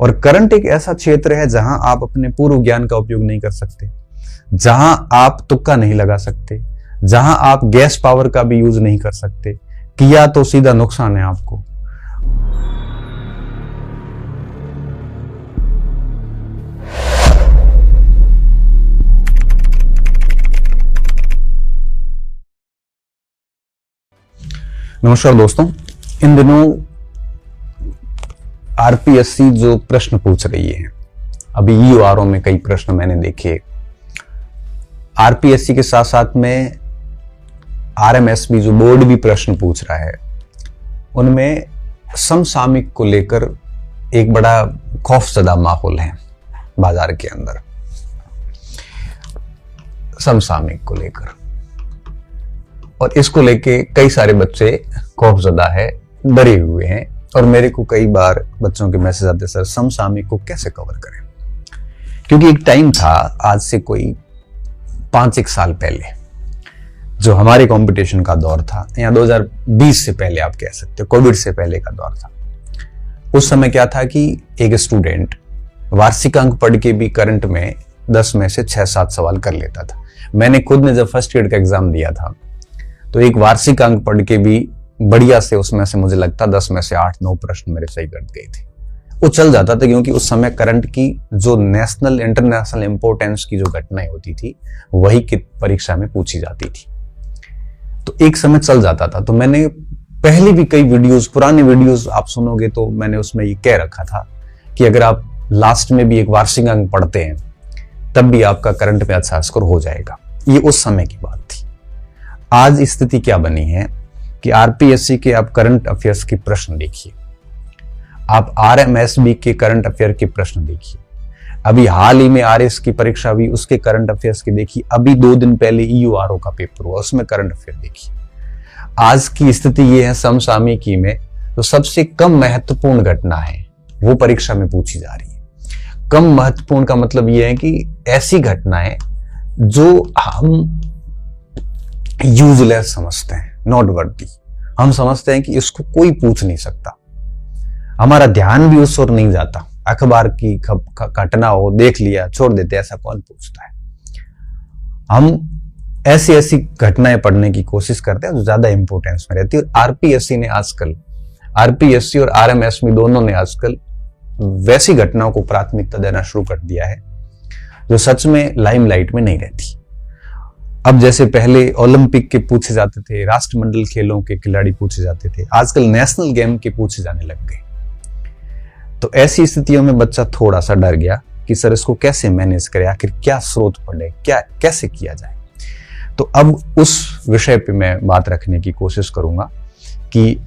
और करंट एक ऐसा क्षेत्र है जहां आप अपने पूर्व ज्ञान का उपयोग नहीं कर सकते, जहां आप तुक्का नहीं लगा सकते, जहां आप गैस पावर का भी यूज नहीं कर सकते, किया तो सीधा नुकसान है आपको। नमस्कार दोस्तों, इन दिनों आरपीएससी जो प्रश्न पूछ रही है, अभी ईओआरओ में कई प्रश्न मैंने देखे। आरपीएससी के साथ साथ में आरएमएसबी जो बोर्ड भी प्रश्न पूछ रहा है, उनमें समसामयिक को लेकर एक बड़ा खौफजदा माहौल है बाजार के अंदर। समसामयिक को लेकर, और इसको लेके कई सारे बच्चे खौफजदा है, डरे हुए हैं। और मेरे को कई बार बच्चों के मैसेज आते, सर समसामयिक को कैसे कवर करें? क्योंकि एक टाइम था, आज से कोई 5-1 साल पहले, जो हमारे कंपटीशन का दौर था, या 2020 से पहले आप कह सकते हो, कोविड से पहले का दौर था। उस समय क्या था कि एक स्टूडेंट वार्षिक अंक पढ़ के भी करंट में 10 में से 6-7 सवाल कर लेता था। मैंने खुद ने जब फर्स्ट ईयर का एग्जाम दिया था, तो एक वार्षिक अंक पढ़ के भी बढ़िया से उसमें से मुझे लगता 10 में से 8-9 प्रश्न मेरे सही कट गए थे। वो चल जाता था, क्योंकि उस समय करंट की जो नेशनल इंटरनेशनल इंपोर्टेंस की जो घटनाएं होती थी, वही की परीक्षा में पूछी जाती थी, तो एक समय चल जाता था। तो मैंने पहले भी कई वीडियोस, पुराने वीडियोस आप सुनोगे तो मैंने उसमें ये कह रखा था कि अगर आप लास्ट में भी एक वार्षिक अंक पढ़ते हैं, तब भी आपका करंट में अच्छा स्कोर हो जाएगा। ये उस समय की बात थी। आज स्थिति क्या बनी है कि आरपीएससी के आप करंट अफेयर्स के प्रश्न देखिए, आप आरएमएसबी के करंट अफेयर के प्रश्न देखिए, अभी हाल ही में आरएस की परीक्षा हुई, उसके करंट अफेयर्स की देखिए, अभी 2 दिन पहले ईओआरओ का पेपर हुआ, उसमें करंट अफेयर देखिए। आज की स्थिति ये है, समसामयिकी में जो सबसे कम महत्वपूर्ण घटना है वो परीक्षा में पूछी जा रही है। कम महत्वपूर्ण का मतलब ये है कि ऐसी घटनाएं जो हम यूजलेस समझते हैं, नॉट वर्दी, हम समझते हैं कि इसको कोई पूछ नहीं सकता, हमारा ध्यान भी उस ओर नहीं जाता। अखबार की घटना हो, देख लिया, छोड़ देते, ऐसा कौन पूछता है? हम ऐसी घटनाएं पढ़ने की कोशिश करते हैं जो ज्यादा इंपोर्टेंस में रहती है। और आरपीएससी ने आजकल, आरपीएससी और आरएमएसबी दोनों ने आजकल वैसी घटनाओं को प्राथमिकता देना शुरू कर दिया है जो सच में लाइमलाइट में नहीं रहती। अब जैसे पहले ओलंपिक के पूछे जाते थे, राष्ट्रमंडल खेलों के खिलाड़ी पूछे जाते थे, आजकल नेशनल गेम के पूछे जाने लग गए। तो ऐसी स्थितियों में बच्चा थोड़ा सा डर गया कि सर इसको कैसे मैनेज करें, आखिर क्या स्रोत पढ़े, क्या कैसे किया जाए। तो अब उस विषय पे मैं बात रखने की कोशिश करूंगा कि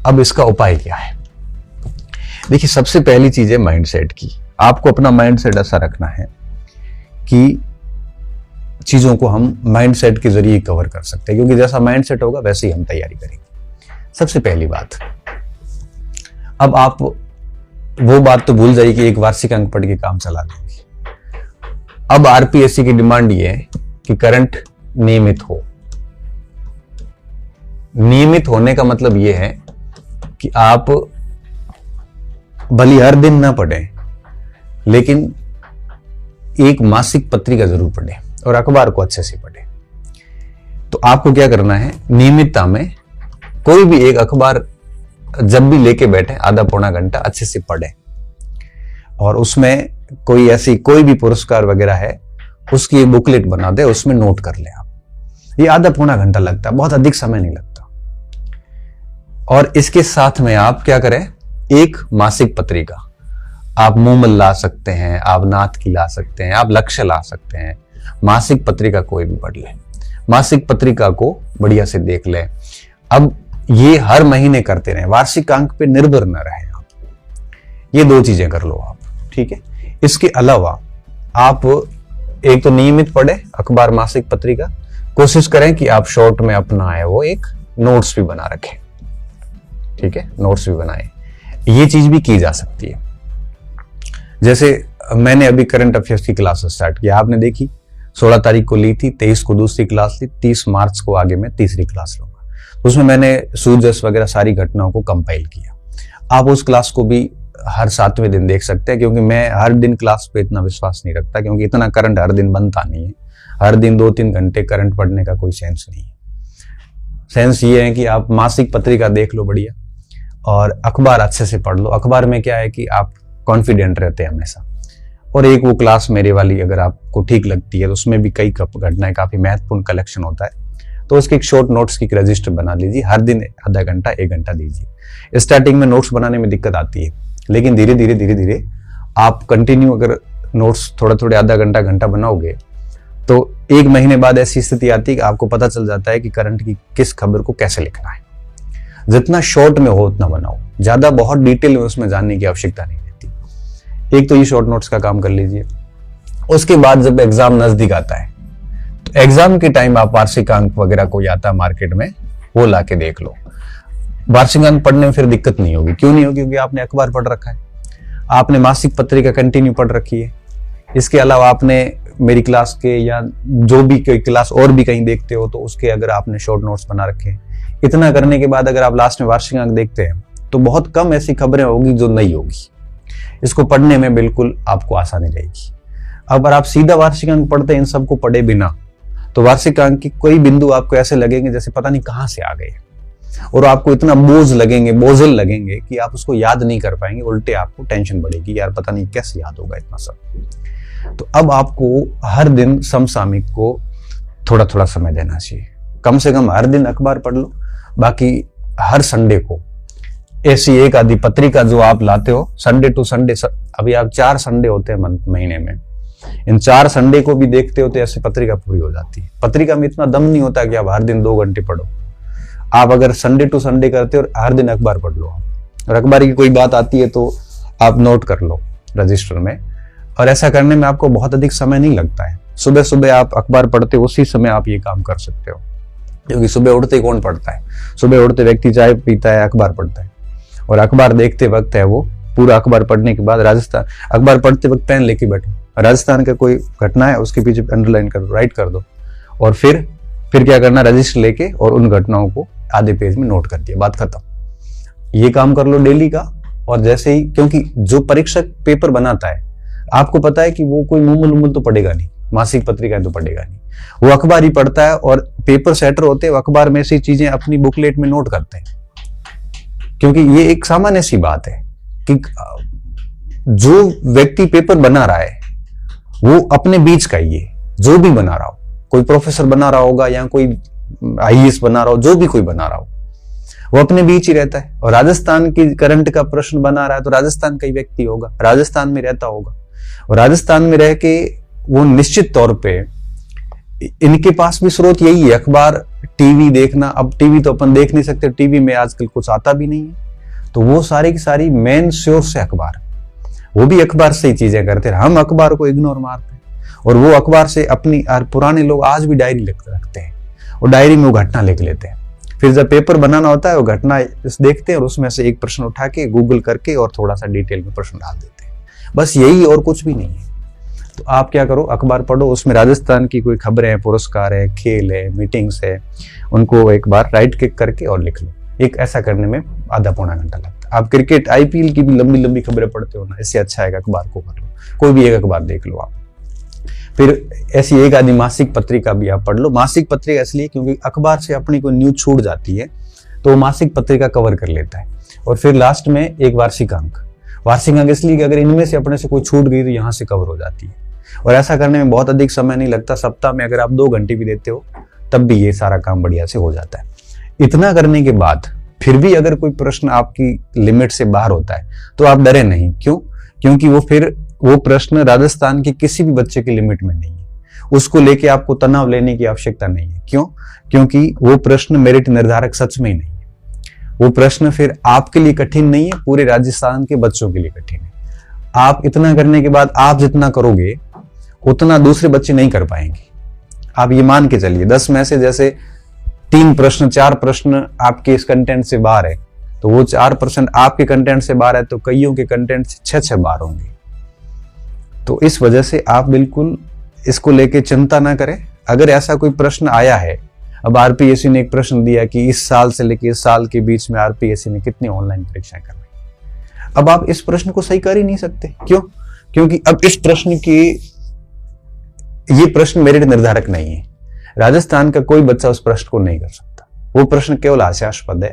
अब इसका उपाय क्या है। देखिए, सबसे पहली चीज है माइंडसेट की। आपको अपना माइंडसेट ऐसा रखना है कि चीजों को हम माइंडसेट के जरिए कवर कर सकते हैं, क्योंकि जैसा माइंडसेट होगा वैसे ही हम तैयारी करेंगे। सबसे पहली बात, अब आप वो बात तो भूल जाइए कि एक वार्षिक अंक पढ़ के काम चला देंगे। अब आरपीएससी की डिमांड ये है कि करंट नियमित हो। नियमित होने का मतलब ये है कि आप भली हर दिन ना पढ़ें, लेकिन एक मासिक पत्रिका जरूर पढ़ें और अखबार को अच्छे से पढ़ें। तो आपको क्या करना है, नियमितता में कोई भी एक अखबार जब भी लेके बैठे, आधा पौना घंटा अच्छे से पढ़ें, और उसमें कोई ऐसी कोई भी पुरस्कार वगैरह है उसकी बुकलेट बना दे, उसमें नोट कर ले आप। ये आधा पौना घंटा लगता है, बहुत अधिक समय नहीं लगता। और इसके साथ में आप क्या करें, एक मासिक पत्रिका, आप मूमल ला सकते हैं, आप नाथ की ला सकते हैं, आप लक्ष्य ला सकते हैं। मासिक पत्रिका कोई भी पढ़ ले, मासिक पत्रिका को बढ़िया से देख ले। अब ये हर महीने करते रहे, वार्षिक अंक पे निर्भर न रहे आप। ये 2 चीजें कर लो आप, ठीक है। इसके अलावा आप एक तो नियमित पढ़े अखबार, मासिक पत्रिका, कोशिश करें कि आप शॉर्ट में अपना है वो एक नोट्स भी बना रखें, ठीक है, नोट्स भी बनाएं। ये चीज भी की जा सकती है। जैसे मैंने अभी करंट अफेयर्स की क्लास स्टार्ट किया, आपने देखी, 16 तारीख को ली थी, 23 को दूसरी क्लास ली, 30 मार्च को आगे मैं तीसरी क्लास लूंगा। उसमें मैंने सूजस वगैरह सारी घटनाओं को कंपाइल किया। आप उस क्लास को भी हर 7वें दिन देख सकते हैं, क्योंकि मैं हर दिन क्लास पे इतना विश्वास नहीं रखता, क्योंकि इतना करंट हर दिन बनता नहीं है। हर दिन 2-3 घंटे करंट पढ़ने का कोई सेंस नहीं है। सेंस ये है कि आप मासिक पत्रिका देख लो बढ़िया, और अखबार अच्छे से पढ़ लो। अखबार में क्या है कि आप कॉन्फिडेंट रहते हैं हमेशा। और एक वो क्लास मेरे वाली अगर आपको ठीक लगती है, तो उसमें भी कई घटनाएं, काफी महत्वपूर्ण कलेक्शन होता है, तो उसके एक शॉर्ट नोट्स की रजिस्टर बना लीजिए। हर दिन आधा घंटा 1 घंटा दीजिए। स्टार्टिंग में नोट्स बनाने में दिक्कत आती है, लेकिन धीरे धीरे आप कंटिन्यू अगर नोट्स थोड़ा आधा घंटा बनाओगे, तो 1 महीने बाद ऐसी स्थिति आती है कि आपको पता चल जाता है कि करंट की किस खबर को कैसे लिखना है। जितना शॉर्ट में हो उतना बनाओ, ज्यादा बहुत डिटेल में उसमें जानने की आवश्यकता नहीं रहती। एक तो ये शॉर्ट नोट्स का काम कर लीजिए। उसके बाद जब एग्जाम नजदीक आता है, तो एग्जाम के टाइम आप वार्षिक अंक वगैरह कोई आता है मार्केट में, वो लाके देख लो। वार्षिक अंक पढ़ने में फिर दिक्कत नहीं होगी। क्यों नहीं होगी? क्योंकि आपने अखबार पढ़ रखा है, आपने मासिक पत्रिका कंटिन्यू पढ़ रखी है। इसके अलावा आपने मेरी क्लास के या जो भी कोई क्लास और भी कहीं देखते हो, तो उसके अगर आपने शॉर्ट नोट्स बना रखे हैं। इतना करने के बाद अगर आप लास्ट में वार्षिक अंक देखते हैं, तो बहुत कम ऐसी खबरें होगी जो नहीं होगी। इसको पढ़ने में बिल्कुल आपको आसानी रहेगी। अगर आप सीधा वार्षिक अंक पढ़ते हैं इन सबको पढ़े बिना, तो वार्षिक अंक की कोई बिंदु आपको ऐसे लगेंगे जैसे पता नहीं कहां से आ गए, और आपको इतना बोझिल लगेंगे कि आप उसको याद नहीं कर पाएंगे। उल्टे आपको टेंशन बढ़ेगी, यार पता नहीं कैसे याद होगा इतना सब। तो अब आपको हर दिन समसामयिक को थोड़ा समय देना चाहिए। कम से कम हर दिन अखबार पढ़ लो। बाकी हर संडे को ऐसी एक आधी पत्रिका जो आप लाते हो, संडे टू संडे, अभी आप 4 संडे होते हैं महीने में, इन 4 संडे को भी देखते हो तो ऐसी पत्रिका पूरी हो जाती है। पत्रिका में इतना दम नहीं होता कि आप हर दिन 2 घंटे पढ़ो। आप अगर संडे टू संडे करते हो और हर दिन अखबार पढ़ लो, और अखबार की कोई बात आती है तो आप नोट कर लो रजिस्टर में। और ऐसा करने में आपको बहुत अधिक समय नहीं लगता है। सुबह सुबह आप अखबार पढ़ते हो, उसी समय आप ये काम कर सकते हो, क्योंकि सुबह उठते कौन पढ़ता है? सुबह उठते व्यक्ति चाय पीता है, अखबार पढ़ता है। और अखबार देखते वक्त है वो पूरा अखबार पढ़ने के बाद राजस्थान, अखबार पढ़ते वक्त पेन लेके बैठो, राजस्थान का कोई घटना है उसके पीछे अंडरलाइन कर दो, राइट कर दो, और फिर क्या करना, रजिस्टर लेके और उन घटनाओं को आधे पेज में नोट कर दिया, बात खत्म। ये काम कर लो डेली का। और जैसे ही, क्योंकि जो परीक्षक पेपर बनाता है, आपको पता है कि वो कोई मुमुल तो पढ़ेगा नहीं, मासिक पत्रिका तो पढ़ेगा नहीं, वो अखबार ही पढ़ता है। और पेपर सेटर होते हैं, अखबार में से चीजें अपनी बुकलेट में नोट करते हैं। क्योंकि ये एक सामान्य सी बात है कि जो व्यक्ति पेपर बना रहा है वो अपने बीच का ही है। जो भी बना रहा हो, कोई प्रोफेसर बना रहा होगा या कोई आईएएस बना रहा हो, जो भी कोई बना रहा हो, वो अपने बीच ही रहता है। और राजस्थान की करंट का प्रश्न बना रहा है तो राजस्थान का ही व्यक्ति होगा, राजस्थान में रहता होगा। और राजस्थान में रह के वो निश्चित तौर पे, इनके पास भी स्रोत यही है, अखबार, टीवी देखना। अब टीवी तो अपन देख नहीं सकते, टीवी में आजकल कुछ आता भी नहीं है, तो वो सारी की सारी मेन सोर्स है अखबार। वो भी अखबार से ही चीजें करते हैं। हम अखबार को इग्नोर मारते हैं, और वो अखबार से अपनी, पुराने लोग आज भी डायरी रखते हैं, और डायरी में वो घटना लिख लेते हैं। फिर जब पेपर बनाना होता है, वो घटना देखते हैं और उसमें से एक प्रश्न उठा के गूगल करके और थोड़ा सा डिटेल में प्रश्न डाल देते हैं। बस यही, और कुछ भी नहीं है। तो आप क्या करो, अखबार पढ़ो, उसमें राजस्थान की कोई खबरें हैं, पुरस्कार है, खेल है, मीटिंग्स है, उनको एक बार राइट क्लिक करके और लिख लो। एक ऐसा करने में आधा पौना घंटा लगता है। आप क्रिकेट, आईपीएल की भी लंबी लंबी खबरें पढ़ते हो ना, इससे अच्छा है अखबार को पढ़ लो, कोई भी एक अखबार देख लो आप। फिर ऐसी एक आधी मासिक पत्रिका भी आप पढ़ लो। मासिक पत्रिका इसलिए क्योंकि अखबार से अपनी कोई न्यूज छूट जाती है तो वो मासिक पत्रिका कवर कर लेता है। और फिर लास्ट में एक वार्षिक अंक इसलिए कि अगर इनमें से अपने से कोई छूट गई तो यहाँ से कवर हो जाती है। और ऐसा करने में बहुत अधिक समय नहीं लगता। सप्ताह में अगर आप 2 घंटे भी देते हो तब भी ये सारा काम बढ़िया से हो जाता है। इतना करने के बाद फिर भी अगर कोई प्रश्न आपकी लिमिट से बाहर होता है तो आप डरे नहीं। क्यों? क्योंकि वो प्रश्न राजस्थान के किसी भी बच्चे की लिमिट में नहीं है। उसको लेके आपको तनाव लेने की आवश्यकता नहीं है। क्यों? क्योंकि वो प्रश्न मेरिट निर्धारक सच में ही नहीं है। वो प्रश्न फिर आपके लिए कठिन नहीं है, पूरे राजस्थान के बच्चों के लिए कठिन है। आप इतना करने के बाद आप जितना करोगे उतना दूसरे बच्चे नहीं कर पाएंगे। आप ये मान के चलिए 10 में से जैसे 3 प्रश्न 4 प्रश्न आपके इस कंटेंट से बाहर है, तो वो 4% आपके कंटेंट से बाहर है, तो कईयों के कंटेंट से 6 बाहर होंगे। तो इस वजह से आप बिल्कुल इसको लेके चिंता ना करें। अगर ऐसा कोई प्रश्न आया है, अब आरपीएससी ने एक प्रश्न दिया कि इस साल से लेके इस साल के बीच में आरपीएससी ने कितनी ऑनलाइन परीक्षाएं करवाई, अब आप इस प्रश्न को सही कर ही नहीं सकते। क्यों? क्योंकि अब इस प्रश्न की, ये प्रश्न मेरे लिए निर्धारक नहीं है। राजस्थान का कोई बच्चा उस प्रश्न को नहीं कर सकता। वो प्रश्न केवल हास्यास्पद है,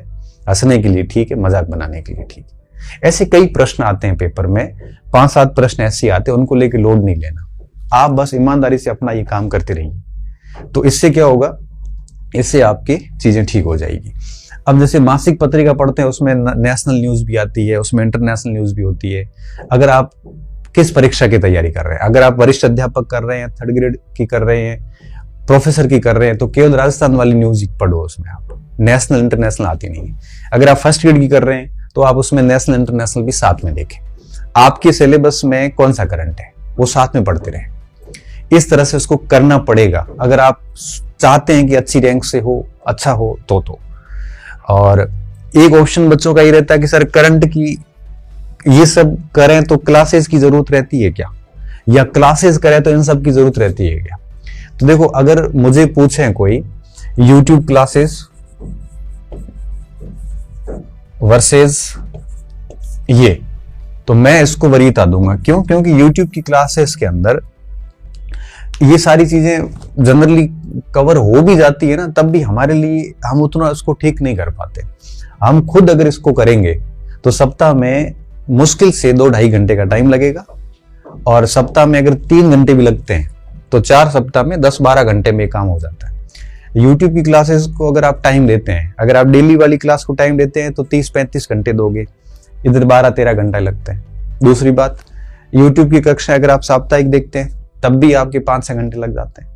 हंसने के लिए ठीक है, मजाक बनाने के लिए ठीक है। ऐसे कई प्रश्न आते हैं पेपर में, 5-7 प्रश्न ऐसे आते हैं, उनको लेके लोड नहीं लेना। आप बस ईमानदारी से अपना ये काम करते रहिए। तो इससे क्या होगा, इससे आपकी चीजें ठीक हो जाएगी। अब जैसे मासिक पत्रिका पढ़ते हैं, उसमें नेशनल न्यूज भी आती है, उसमें इंटरनेशनल न्यूज भी होती है। अगर आप किस परीक्षा की तैयारी कर रहे हैं, अगर आप वरिष्ठ अध्यापक कर रहे हैं, 3rd ग्रेड की कर रहे हैं, प्रोफेसर की कर रहे हैं, तो केवल राजस्थान वाली न्यूज पढ़ो, उसमें आप नेशनल इंटरनेशनल आती नहीं है। अगर आप 1st ग्रेड की कर रहे हैं तो आप उसमें नेशनल इंटरनेशनल भी साथ में देखें। आपके सिलेबस में कौन सा करंट है वो साथ में पढ़ते रहें। इस तरह से उसको करना पड़ेगा अगर आप चाहते हैं कि अच्छी रैंक से हो, अच्छा हो तो। और एक ऑप्शन बच्चों का ये रहता है कि सर करंट की ये सब करें तो क्लासेस की जरूरत रहती है क्या, या क्लासेस करें तो इन सब की जरूरत रहती है क्या। तो देखो, अगर मुझे पूछें कोई YouTube क्लासेस वर्सेस ये, तो मैं इसको वरीयता दूंगा। क्यों? क्योंकि YouTube की क्लासेस के अंदर ये सारी चीजें जनरली कवर हो भी जाती है ना, तब भी हमारे लिए हम उतना इसको ठीक नहीं कर पाते। हम खुद अगर इसको करेंगे तो सप्ताह में मुश्किल से 2-2.5 घंटे का टाइम लगेगा, और सप्ताह में अगर 3 घंटे भी लगते हैं तो 4 सप्ताह में 10-12 घंटे में काम हो जाता है। यूट्यूब की क्लासेस को अगर आप टाइम देते हैं, अगर आप डेली वाली क्लास को टाइम देते हैं तो 30-35 घंटे दोगे, इधर 12-13 घंटे लगते हैं। दूसरी बात, यूट्यूब की कक्षा अगर आप साप्ताहिक देखते हैं तब भी आपके 5-6 घंटे लग जाते हैं,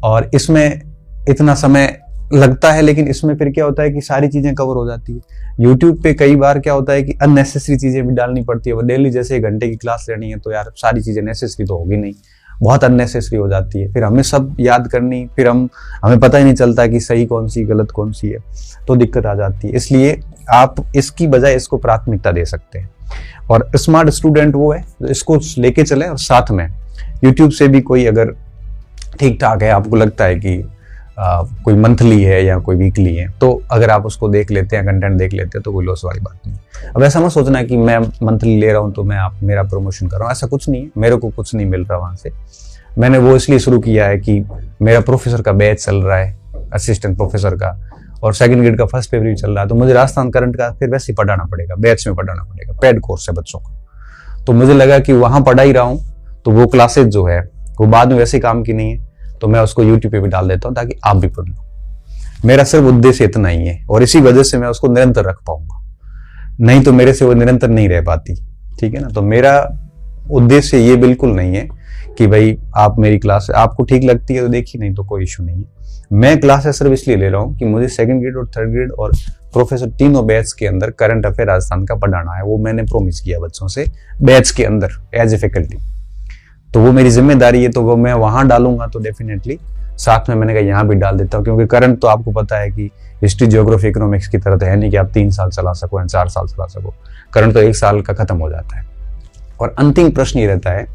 और इसमें इतना समय लगता है, लेकिन इसमें फिर क्या होता है कि सारी चीजें कवर हो जाती है। यूट्यूब पे कई बार क्या होता है कि अननेसेसरी चीजें भी डालनी पड़ती है। वो डेली जैसे 1 घंटे की क्लास लेनी है तो यार सारी चीजें नेसेसरी तो होगी नहीं, बहुत अननेसेसरी हो जाती है। फिर हमें सब याद करनी, फिर हमें पता ही नहीं चलता कि सही कौन सी गलत कौन सी है, तो दिक्कत आ जाती है। इसलिए आप इसकी बजाय इसको प्राथमिकता दे सकते हैं। और स्मार्ट स्टूडेंट वो है जो इसको लेके चले, और साथ में यूट्यूब से भी कोई अगर ठीक ठाक है, आपको लगता है कि कोई मंथली है या कोई वीकली है, तो अगर आप उसको देख लेते हैं, कंटेंट देख लेते हैं, तो कोई लॉस वाली बात नहीं। अब ऐसा मत सोचना कि मैं मंथली ले रहा हूं तो मैं मेरा प्रमोशन कर रहा हूं, ऐसा कुछ नहीं है। मेरे को कुछ नहीं मिल रहा वहां से। मैंने वो इसलिए शुरू किया है कि मेरा प्रोफेसर का बैच चल रहा है, असिस्टेंट प्रोफेसर का, और 2nd ग्रेड का फर्स्ट पेपर भी चल रहा है, तो मुझे राजस्थान करंट का फिर वैसे ही पढ़ाना पड़ेगा, बैच में पढ़ाना पड़ेगा, पेड कोर्स है बच्चों का। तो मुझे लगा कि वहां पढ़ा ही रहा हूं तो वो क्लासेस जो है वो बाद में वैसे काम की नहीं है, तो मैं उसको यूट्यूब पे भी डाल देता हूँ ताकि आप भी पढ़ लो। मेरा सिर्फ उद्देश्य इतना ही है, और इसी वजह से मैं उसको निरंतर रख पाऊंगा, नहीं तो मेरे से वो निरंतर नहीं रह पाती। ठीक है ना। तो मेरा उद्देश्य ये बिल्कुल नहीं है कि भाई आप मेरी क्लास आपको ठीक लगती है तो देखिए, नहीं तो कोई इशू नहीं है। मैं क्लासेस सिर्फ इसलिए ले रहा हूँ कि मुझे 2nd ग्रेड और 3rd ग्रेड और प्रोफेसर तीनों बैच के अंदर करंट अफेयर राजस्थान का पढ़ाना है। वो मैंने प्रोमिस किया बच्चों से बैच के अंदर एज ए फैकल्टी, तो वो मेरी जिम्मेदारी है, तो वो मैं वहां डालूंगा। तो डेफिनेटली साथ में मैंने कहा यहाँ भी डाल देता हूँ, क्योंकि करंट तो आपको पता है कि हिस्ट्री, ज्योग्राफी, इकोनॉमिक्स की तरह तो है नहीं कि आप 3 साल चला सको या 4 साल चला सको। करंट तो 1 साल का खत्म हो जाता है। और अंतिम प्रश्न ये रहता है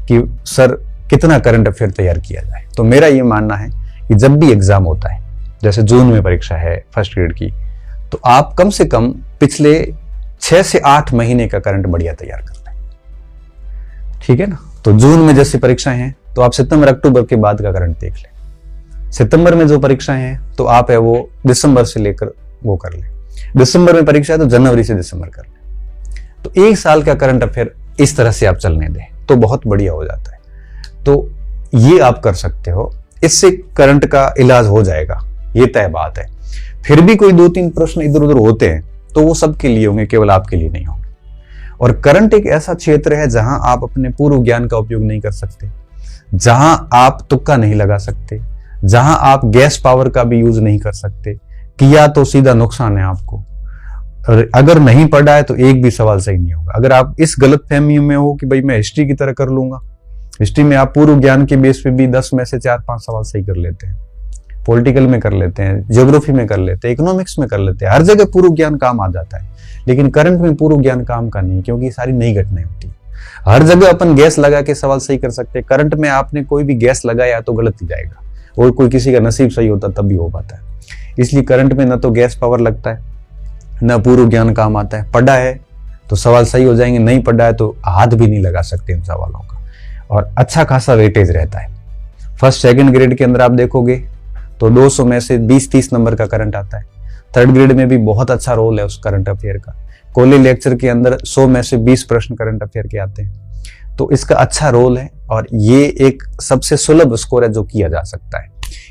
कि सर कितना करंट अफेयर तैयार किया जाए। तो मेरा ये मानना है कि जब भी एग्जाम होता है, जैसे जून में परीक्षा है 1st ग्रेड की, तो आप कम से कम पिछले 6 से 8 महीने का करंट बढ़िया तैयार कर लें। ठीक है ना। तो जून में जैसे परीक्षाएं हैं तो आप सितंबर अक्टूबर के बाद का करंट देख लें। सितंबर में जो परीक्षाएं हैं तो आप है वो दिसंबर से लेकर वो कर लें। दिसंबर में परीक्षा है तो जनवरी से दिसंबर कर लें। तो 1 साल का करंट अफेयर इस तरह से आप चलने दें तो बहुत बढ़िया हो जाता है। तो ये आप कर सकते हो, इससे करंट का इलाज हो जाएगा, ये तय बात है। फिर भी कोई 2-3 प्रश्न इधर उधर होते हैं तो वो सबके लिए होंगे, केवल आपके लिए नहीं होंगे। और करंट एक ऐसा क्षेत्र है जहां आप अपने पूर्व ज्ञान का उपयोग नहीं कर सकते, जहां आप तुक्का नहीं लगा सकते, जहां आप गैस पावर का भी यूज नहीं कर सकते। किया तो सीधा नुकसान है आपको। और अगर नहीं पढ़ा है तो एक भी सवाल सही नहीं होगा। अगर आप इस गलत फहमी में हो कि भाई मैं हिस्ट्री की तरह कर लूंगा, हिस्ट्री में आप पूर्व ज्ञान के बेस पे भी 10 में से 4-5 सवाल सही कर लेते हैं, पॉलिटिकल में कर लेते हैं, ज्योग्राफी में कर लेते हैं, इकोनॉमिक्स में कर लेते हैं, हर जगह पूर्व ज्ञान काम आ जाता है। लेकिन करंट में पूर्व ज्ञान काम का नहीं, क्योंकि सारी नई घटनाएं होती है। हर जगह अपन गैस लगा के सवाल सही कर सकते हैं, करंट में आपने कोई भी गैस लगाया तो गलत ही जाएगा, और कोई किसी का नसीब सही होता तब भी हो पाता है। इसलिए करंट में न तो गैस पावर लगता है, न पूर्व ज्ञान काम आता है। पढ़ा है तो सवाल सही हो जाएंगे, नहीं पढ़ा है तो हाथ भी नहीं लगा सकते इन सवालों का, और अच्छा खासा वेटेज रहता है। फर्स्ट सेकंड ग्रेड के अंदर आप देखोगे तो 200 में से 20-30 नंबर का करंट आता है। थर्ड ग्रेड में भी बहुत अच्छा रोल है उस करंट अफेयर का। कॉलेज लेक्चर के अंदर 100 में से 20 प्रश्न करंट अफेयर के आते हैं, तो इसका अच्छा रोल है और ये एक सबसे सुलभ स्कोर है जो किया जा सकता है।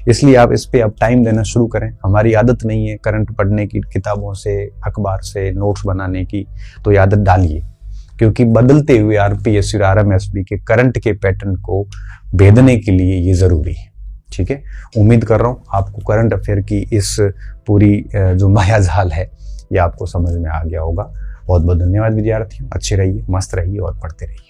इसलिए आप इस पे अब टाइम देना शुरू करें। हमारी आदत नहीं है करंट पढ़ने की, किताबों से, अखबार से नोट्स बनाने की, तो ये आदत डालिए, क्योंकि बदलते हुए आरपीएससी और आरएमएसबी के करंट के पैटर्न को भेदने के लिए ये जरूरी है। ठीक है, उम्मीद कर रहा हूँ आपको करंट अफेयर की इस पूरी जो मायाजाल है ये आपको समझ में आ गया होगा। बहुत बहुत धन्यवाद विद्यार्थियों, अच्छे रहिए, मस्त रहिए और पढ़ते रहिए।